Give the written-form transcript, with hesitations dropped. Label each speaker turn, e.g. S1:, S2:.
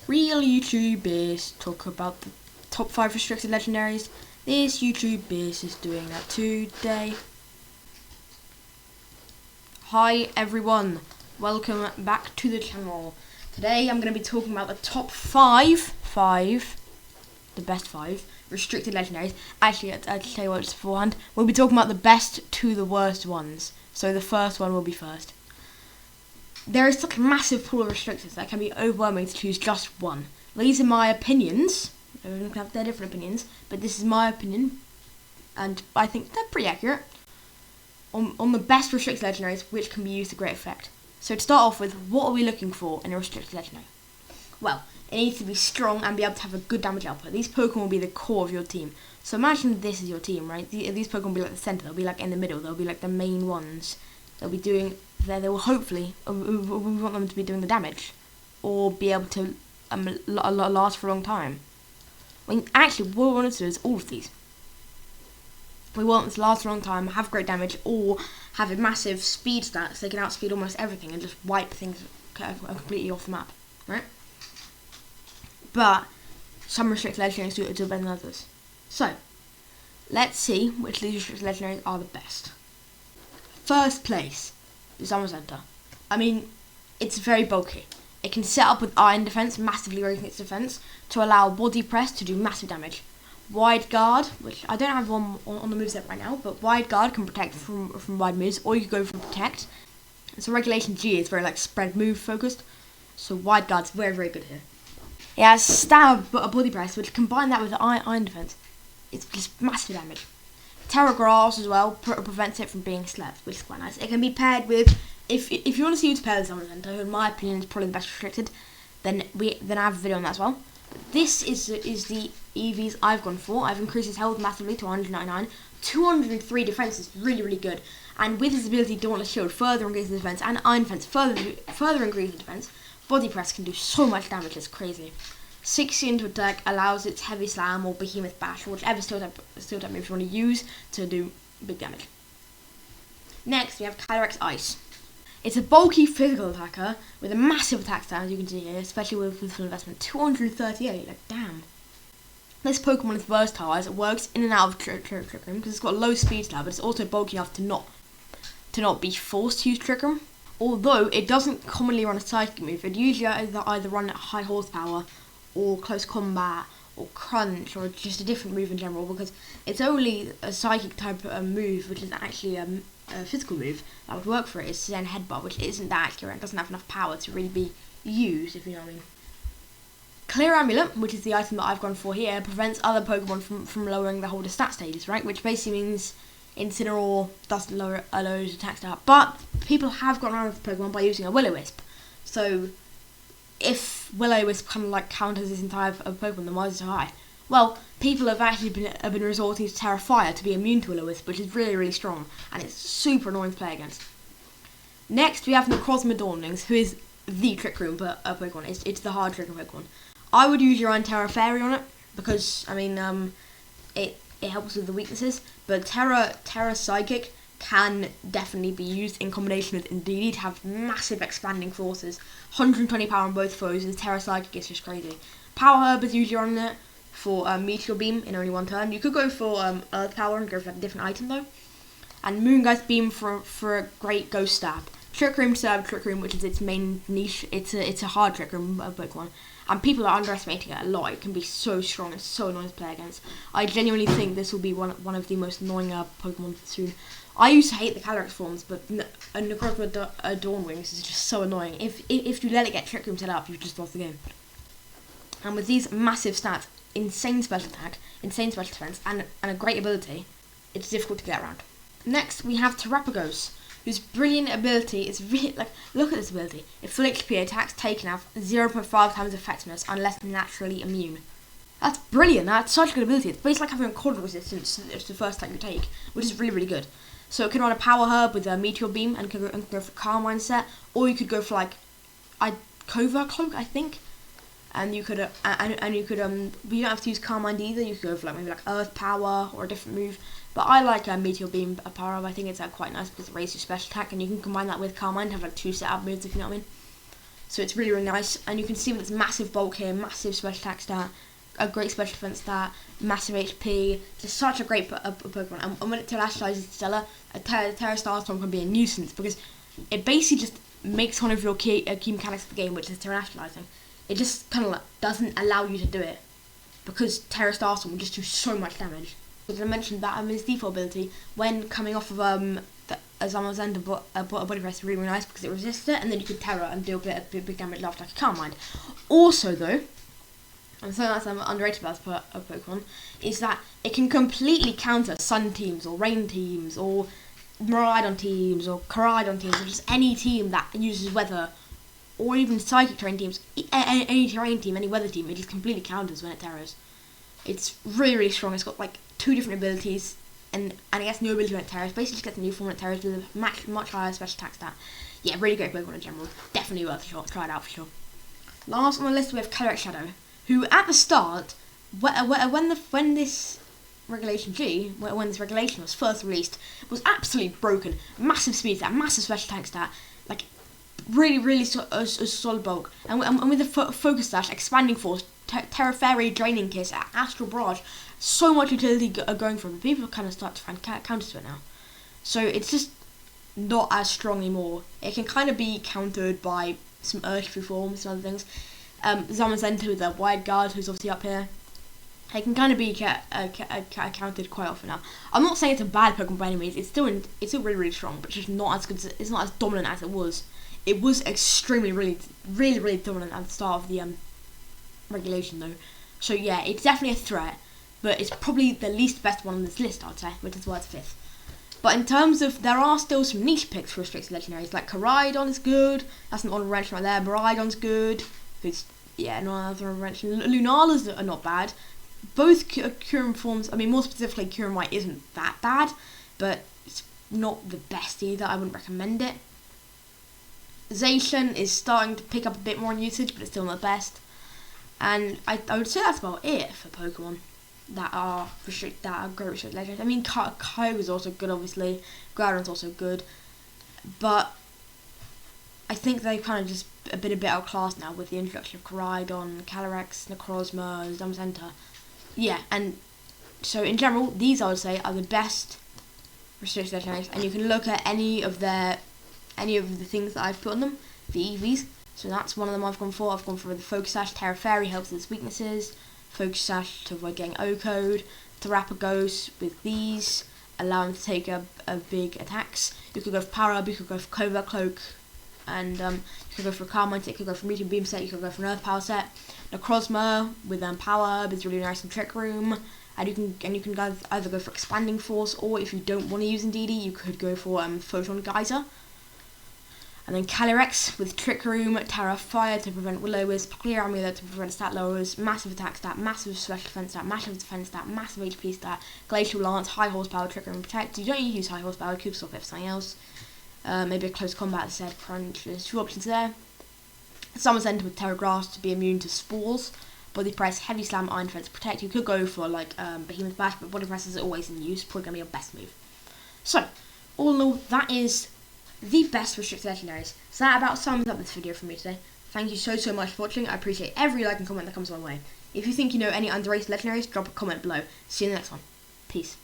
S1: Real YouTubers talk about the top 5 restricted legendaries. This YouTuber is doing that today. Hi everyone, welcome back to the channel. Today I'm going to be talking about the top 5, the best 5 restricted legendaries. Actually, I'll tell you what, just beforehand, we'll be talking about the best to the worst ones. So the first one will be first. There is such a massive pool of restrictions that can be overwhelming to choose just one. These are my opinions. Everyone can have their different opinions, but this is my opinion, and I think they're pretty accurate on the best restricted legendaries which can be used to great effect. So to start off with, what are we looking for in a restricted legendary? Well, it needs to be strong and be able to have a good damage output. These Pokemon will be the core of your team. So imagine this is your team, right? These Pokemon will be like the center. They'll be like in the middle. They'll be like the main ones. They'll be doing. They will hopefully. We want them to be doing the damage, or be able to last for a long time. Actually, what we want to do is all of these. We want them to last for a long time, have great damage, or have a massive speed stat so they can outspeed almost everything and just wipe things completely off the map, right? But some restricted legendaries do better than others. So, let's see which of these restricted legendaries are the best. First place, the Summer Center. I mean, it's very bulky. It can set up with Iron Defense, massively raising its defense, to allow Body Press to do massive damage. Wide Guard, which I don't have one on the moveset right now, but Wide Guard can protect from wide moves, or you could go for Protect. So Regulation G is very like spread move focused, so Wide Guard's very, very good here. It has Stab, but a Body Press, which combine that with Iron Defense, it's just massive damage. Terra Grass as well prevents it from being slept, which is quite nice. It can be paired with, if you want to see who to pair with Summer Center, who in my opinion is probably the best restricted, then I have a video on that as well. This is the EVs I've gone for. I've increased his health massively to 199. 203 defense is really, really good. And with his ability Dauntless Shield, further increases defense, and Iron Defense, further increases defense, Body Press can do so much damage, it's crazy. 60 into attack allows its Heavy Slam or Behemoth Bash, or whichever steel type move you want to use to do big damage. Next, we have Calyrex Ice. It's a bulky physical attacker with a massive attack stat, as you can see here, especially with full investment. 238, like damn. This Pokemon is versatile as it works in and out of Trick Room because it's got a low speed stat, but it's also bulky enough to not be forced to use Trick Room. Although it doesn't commonly run a psychic move, it usually either run at high horsepower or close combat or crunch or just a different move in general, because it's only a psychic type of move, which is actually a physical move that would work for it, is Zen Headbutt, which isn't that accurate and doesn't have enough power to really be used, if you know what I mean. Clear Amulet, which is the item that I've gone for here, prevents other Pokemon from lowering the holder stat stages, right? Which basically means Incineroar doesn't lower his attack stat, but people have gotten around with Pokemon by using a Will-O-Wisp. So if Will-O-Wisp kind of like counters this entire Pokemon, then why is it so high? Well, people have actually been resorting to Terra Fire to be immune to Will-O-Wisp, which is really, really strong, and it's super annoying to play against. Next, we have Necrozma Dawnlings, who is the Trick Room Pokemon. It's the hard Trick Room Pokemon. I would use your own Terra Fairy on it, because, I mean, it helps with the weaknesses, but Terra Psychic can definitely be used in combination with Indeedee to have massive expanding forces. 120 power on both foes, and Terra Psychic is just crazy. Power Herb is usually on it for Meteor Beam in only one turn. You could go for Earth Power and go for a different item though. And Moongeist Beam for a great Ghost Stab. Trick Room served Trick Room, which is its main niche. It's a hard Trick Room Pokemon, and people are underestimating it a lot. It can be so strong and so annoying to play against. I genuinely think this will be one of the most annoying Pokemon soon. I used to hate the Calyrex forms, but Necrozma Dawnwings is just so annoying. If you let it get Trick Room set up, you've just lost the game. And with these massive stats, insane special attack, insane special defense, and a great ability, it's difficult to get around. Next, we have Terapagos, whose brilliant ability is really, like, look at this ability. If full HP attacks taken have 0.5 times effectiveness unless naturally immune. That's brilliant. That's such a good ability. It's basically like having a cold resistance if the first attack you take, which is really, really good. So it can run a Power Herb with a Meteor Beam and can go for Carmine set, or you could go for like Covert Cloak, I think. And you could but you don't have to use Carmine either. You could go for like maybe like Earth Power or a different move. But I like Meteor Beam Power Up. I think it's quite nice because it raises your special attack, and you can combine that with Carmine to have like 2 setup moves, if you know what I mean. So it's really, really nice. And you can see with its massive bulk here, massive special attack stat, a great special defense stat, massive HP. Just such a great Pokemon. And when it terrestrializes Stella, a Terra Starstorm can be a nuisance because it basically just makes one of your key mechanics of the game, which is terrestrializing. It just kind of like doesn't allow you to do it because Terra Starstorm will just do so much damage. As I mentioned, that its default ability when coming off of Zamazenta body press is really, really nice because it resists it, and then you can Terra and deal a big damage after like a Calm Mind. Also though, and so that's underrated about a Pokemon, is that it can completely counter Sun teams or Rain teams or Miraidon teams or Koraidon teams or just any team that uses weather, or even Psychic Terrain teams, any terrain team, any weather team. It just completely counters when it Terras. It's really, really strong. It's got like 2 different abilities, and it gets new ability when it Terras. Basically just gets a new form when it Terras with a much higher special attack stat. Yeah, really great Pokemon in general. Definitely worth a shot. Try it out for sure. Last on the list we have Calyrex Shadow, who at the start, when this regulation was first released, was absolutely broken. Massive speed stat, massive special attack stat, like really, really solid bulk. And with the Focus Sash, Expanding Force, Terra Fairy, Draining Kiss, Astral Barrage, so much utility going for it. People kind of start to find counters to it now. So it's just not as strong anymore. It can kind of be countered by some Earthly forms, some other things. Zamazenta with the Wide Guard, who's obviously up here. It can kind of be countered quite often now. I'm not saying it's a bad Pokemon by any means. It's still really, really strong, but just not as good. It's not as dominant as it was. It was extremely, really dominant at the start of the regulation though. So yeah, it's definitely a threat, but it's probably the least best one on this list, I'd say, which is why it's 5th. But in terms of, there are still some niche picks for restricted legendaries, like Koraidon is good. That's an honorable mention right there. Miraidon's good. It's, yeah, no other mention. Lunalas are not bad. Both Kyurem forms, I mean, more specifically, Kyurem White isn't that bad, but it's not the best either. I wouldn't recommend it. Zacian is starting to pick up a bit more in usage, but it's still not the best. And I would say that's about it for Pokemon that are great restricted legendaries. I mean, Kyogre is also good, obviously. Groudon's also good, but I think they've kind of just been a bit outclassed now with the introduction of Koraidon, Calyrex, Necrozma, Zamazenta. Yeah, and so in general, these I would say are the best restricted legendaries, and you can look at any of the things that I've put on them, the EVs. So that's one of them I've gone for. I've gone for the Focus Sash. Terra Fairy helps with its weaknesses. Focus Sash to avoid getting O-code. Terrapagos with these, allow him to take a big attacks. You could go for Power Up, you could go for Covert Cloak, and you could go for a Calm Mind set, you could go for Meteor Beam set, you could go for an Earth Power set. Necrozma with Power Up is really nice in Trick Room, and you can either go for Expanding Force, or if you don't want to use Indeedee, you could go for Photon Geyser. And then Calyrex with Trick Room, Terra Fire to prevent Will-O-Wisp, Clear Amulet to prevent stat lowers, massive attack stat, massive special defense stat, massive defense stat, massive HP stat, Glacial Lance, high horsepower, Trick Room, Protect. You don't need to use high horsepower, you could swap it for something else. Maybe a close combat instead, Crunch. There's 2 options there. Zamazenta with Terra Grass to be immune to Spores. Body Press, Heavy Slam, Iron Defense, Protect. You could go for like Behemoth Bash, but Body Press is always in use, probably going to be your best move. So, all in all, that is the best restricted legendaries. So that about sums up this video for me today. Thank you so much for watching. I appreciate every like and comment that comes my way. If you think you know any underrated legendaries, drop a comment below. See you in the next one. Peace.